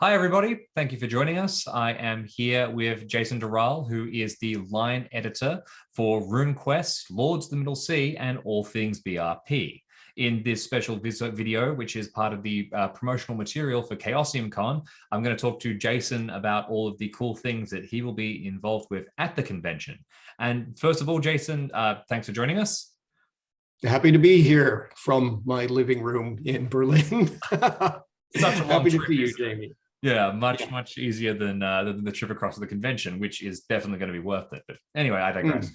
Hi, everybody. Thank you for joining us. I am here with Jason Durall, who is the line editor for RuneQuest, Lords of the Middle Sea, and all things BRP. In this special video, which is part of the promotional material for Chaosium Con, I'm going to talk to Jason about all of the cool things that he will be involved with at the convention. And first of all, Jason, thanks for joining us. Happy to be here from my living room in Berlin. Such a long Happy trip, to see you, Jamie. Yeah, much easier than the trip across to the convention, which is definitely going to be worth it. But anyway, I digress.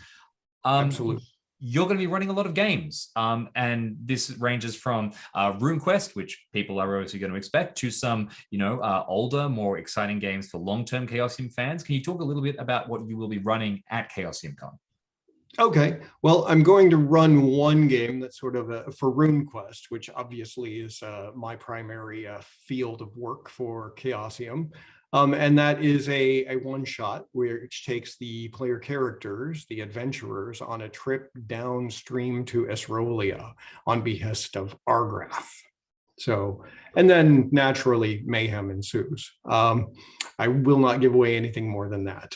Absolutely. You're going to be running a lot of games, and this ranges from RuneQuest, which people are obviously going to expect, to some, older, more exciting games for long-term Chaosium fans. Can you talk a little bit about what you will be running at Chaosium Con? Okay, well, I'm going to run one game that's sort of for RuneQuest, which obviously is my primary field of work for Chaosium. And that is a one-shot which takes the player characters, the adventurers, on a trip downstream to Esrolia on behest of Argrath. So, and then naturally mayhem ensues. I will not give away anything more than that.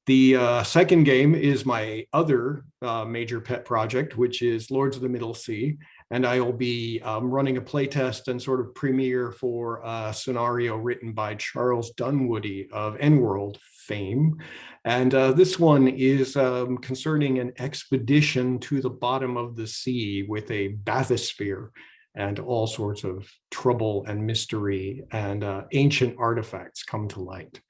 The second game is my other major pet project, which is Lords of the Middle Sea. And I will be running a playtest and sort of premiere for a scenario written by Charles Dunwoody of EndWorld fame. And this one is concerning an expedition to the bottom of the sea with a bathysphere and all sorts of trouble and mystery and ancient artifacts come to light.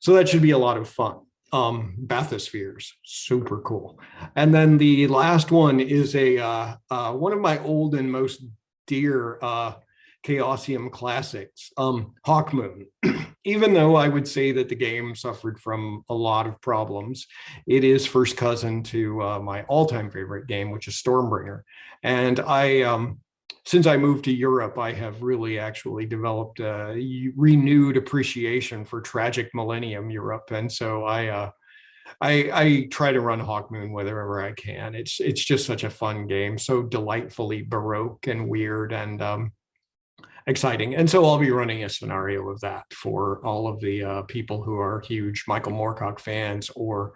So that should be a lot of fun. Bathyspheres, super cool. And then the last one is a one of my old and most dear Chaosium classics, Hawkmoon. Even though I would say that the game suffered from a lot of problems, it is first cousin to my all-time favorite game, which is Stormbringer. And since I moved to Europe, I have really actually developed a renewed appreciation for tragic millennium Europe. And so I try to run Hawkmoon wherever I can. It's just such a fun game, so delightfully Baroque and weird and exciting. And so I'll be running a scenario of that for all of the people who are huge Michael Moorcock fans or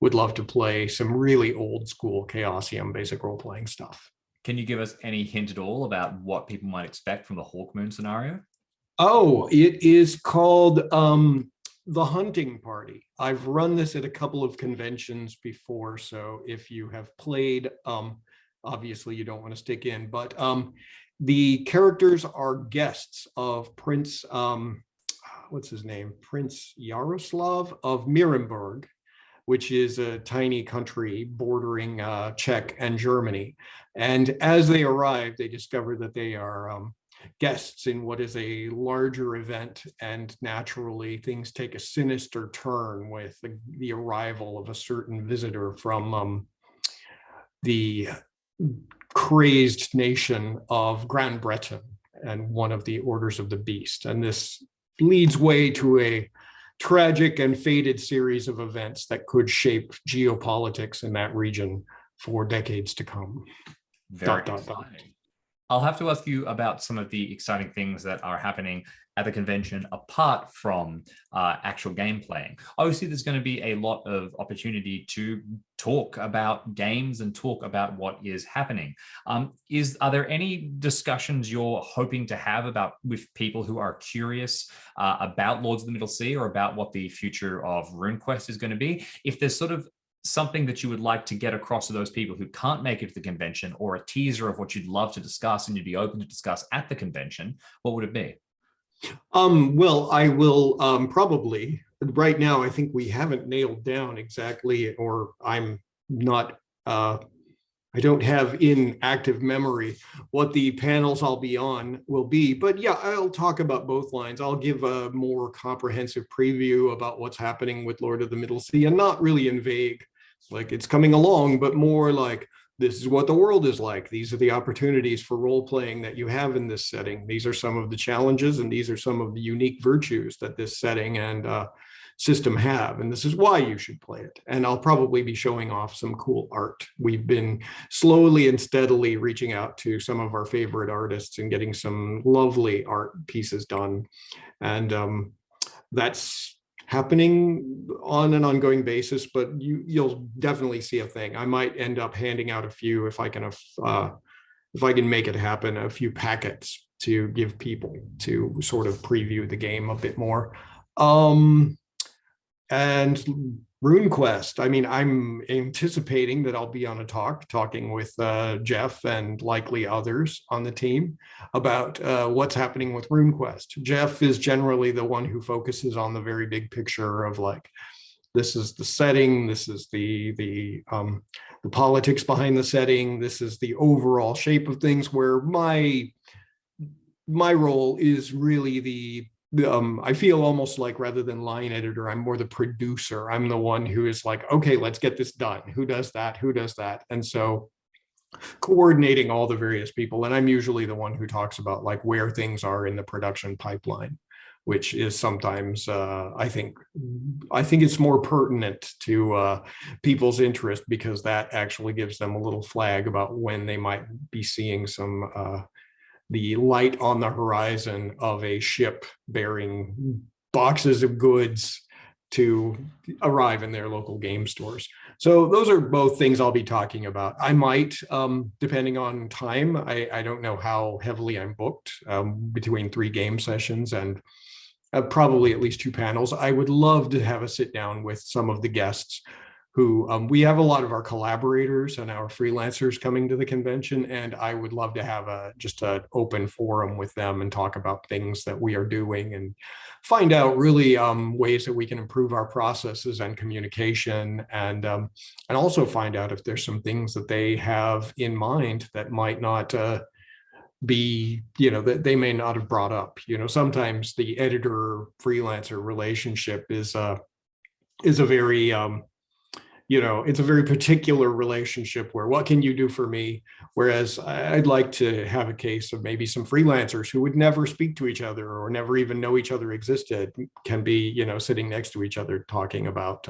would love to play some really old school Chaosium basic role-playing stuff. Can you give us any hint at all about what people might expect from the Hawkmoon scenario? Oh, it is called The Hunting Party. I've run this at a couple of conventions before, so if you have played, obviously you don't want to stick in, but the characters are guests of Prince, what's his name? Prince Yaroslav of Mirenburg, which is a tiny country bordering Czech and Germany. And as they arrive, they discover that they are guests in what is a larger event, and naturally things take a sinister turn with the arrival of a certain visitor from the crazed nation of Grand Breton and one of the Orders of the Beast. And this leads way to a tragic and fated series of events that could shape geopolitics in that region for decades to come. Very exciting. I'll have to ask you about some of the exciting things that are happening at the convention apart from actual game playing. Obviously, there's going to be a lot of opportunity to talk about games and talk about what is happening. Are there any discussions you're hoping to have with people who are curious about Lords of the Middle Sea or about what the future of RuneQuest is going to be? If there's sort of something that you would like to get across to those people who can't make it to the convention, or a teaser of what you'd love to discuss and you'd be open to discuss at the convention, what would it be? Well, I will probably, right now, I think we haven't nailed down exactly, or I'm not, I don't have in active memory what the panels I'll be on will be, but yeah, I'll talk about both lines. I'll give a more comprehensive preview about what's happening with Lord of the Middle Sea, and not really in vague, like it's coming along, but more like, this is what the world is like. These are the opportunities for role playing that you have in this setting. These are some of the challenges, and these are some of the unique virtues that this setting and system have, and this is why you should play it. And I'll probably be showing off some cool art. We've been slowly and steadily reaching out to some of our favorite artists and getting some lovely art pieces done. And that's happening on an ongoing basis, but you'll definitely see a thing. I might end up handing out a few, if I can make it happen, a few packets to give people to sort of preview the game a bit more. And RuneQuest, I mean, I'm anticipating that I'll be on a talking with Jeff and likely others on the team about what's happening with RuneQuest. Jeff is generally the one who focuses on the very big picture of like, this is the setting, this is the politics behind the setting, this is the overall shape of things, where my role is really I feel almost like, rather than line editor, I'm more the producer. I'm the one who is like, okay, let's get this done. Who does that? Who does that? And so coordinating all the various people. And I'm usually the one who talks about like where things are in the production pipeline, which is sometimes, I think it's more pertinent to people's interest, because that actually gives them a little flag about when they might be seeing some the light on the horizon of a ship bearing boxes of goods to arrive in their local game stores. So those are both things I'll be talking about. I might, depending on time, I don't know how heavily I'm booked, between 3 game sessions and probably at least 2 panels. I would love to have a sit down with some of the guests who we have a lot of our collaborators and our freelancers coming to the convention, and I would love to have just an open forum with them and talk about things that we are doing and find out really ways that we can improve our processes and communication, and also find out if there's some things that they have in mind that might not be, that they may not have brought up. Sometimes the editor freelancer relationship is a very it's a very particular relationship where, what can you do for me? Whereas I'd like to have a case of maybe some freelancers who would never speak to each other or never even know each other existed can be, sitting next to each other talking about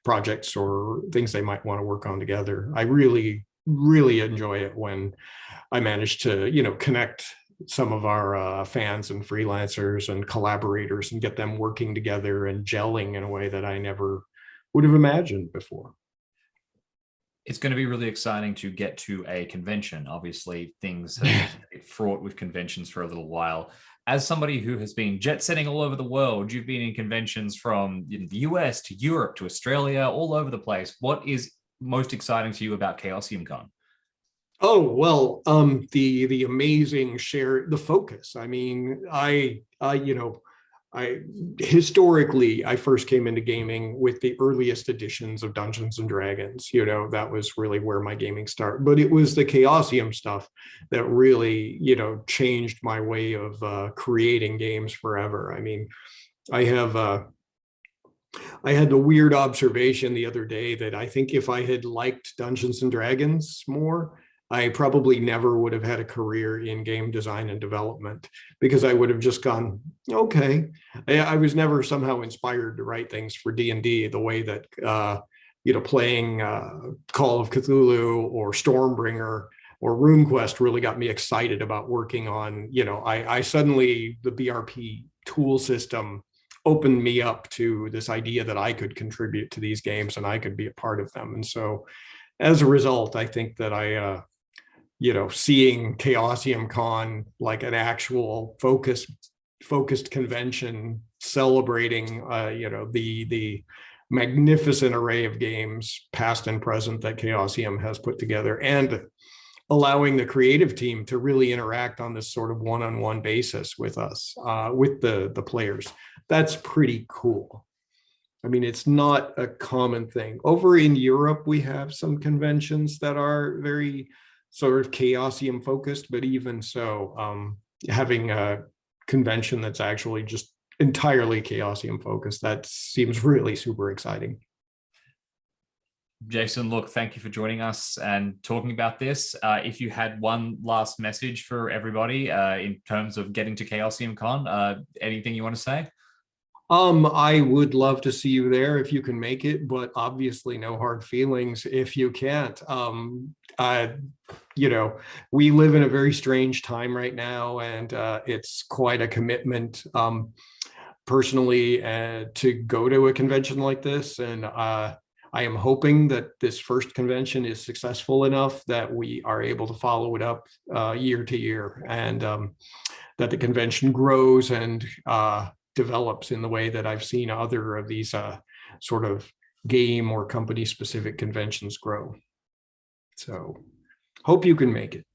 projects or things they might want to work on together. I really, really enjoy it when I manage to, connect some of our fans and freelancers and collaborators and get them working together and gelling in a way that I never would have imagined before. It's going to be really exciting to get to a convention. Obviously, things have been fraught with conventions for a little while. As somebody who has been jet setting all over the world, you've been in conventions from the US to Europe to Australia, all over the place. What is most exciting to you about Chaosium Con? Oh, well, the amazing the focus. I mean, historically, I first came into gaming with the earliest editions of Dungeons and Dragons. That was really where my gaming started. But it was the Chaosium stuff that really, changed my way of creating games forever. I mean, I had the weird observation the other day that I think if I had liked Dungeons and Dragons more, I probably never would have had a career in game design and development, because I would have just gone, okay. I was never somehow inspired to write things for D&D the way that, playing Call of Cthulhu or Stormbringer or RuneQuest really got me excited about working on, I suddenly, the BRP tool system opened me up to this idea that I could contribute to these games and I could be a part of them. And so as a result, I think that seeing Chaosium Con like an actual focused convention celebrating, the magnificent array of games, past and present, that Chaosium has put together, and allowing the creative team to really interact on this sort of one-on-one basis with us, with the players. That's pretty cool. I mean, it's not a common thing. Over in Europe, we have some conventions that are very sort of Chaosium focused, but even so, having a convention that's actually just entirely Chaosium focused, that seems really super exciting. Jason, look, thank you for joining us and talking about this. If you had one last message for everybody in terms of getting to Chaosium Con, anything you want to say? I would love to see you there if you can make it, but obviously no hard feelings if you can't. You know, we live in a very strange time right now, and it's quite a commitment personally to go to a convention like this. And I am hoping that this first convention is successful enough that we are able to follow it up year to year, and that the convention grows and develops in the way that I've seen other of these sort of game or company specific conventions grow. So hope you can make it.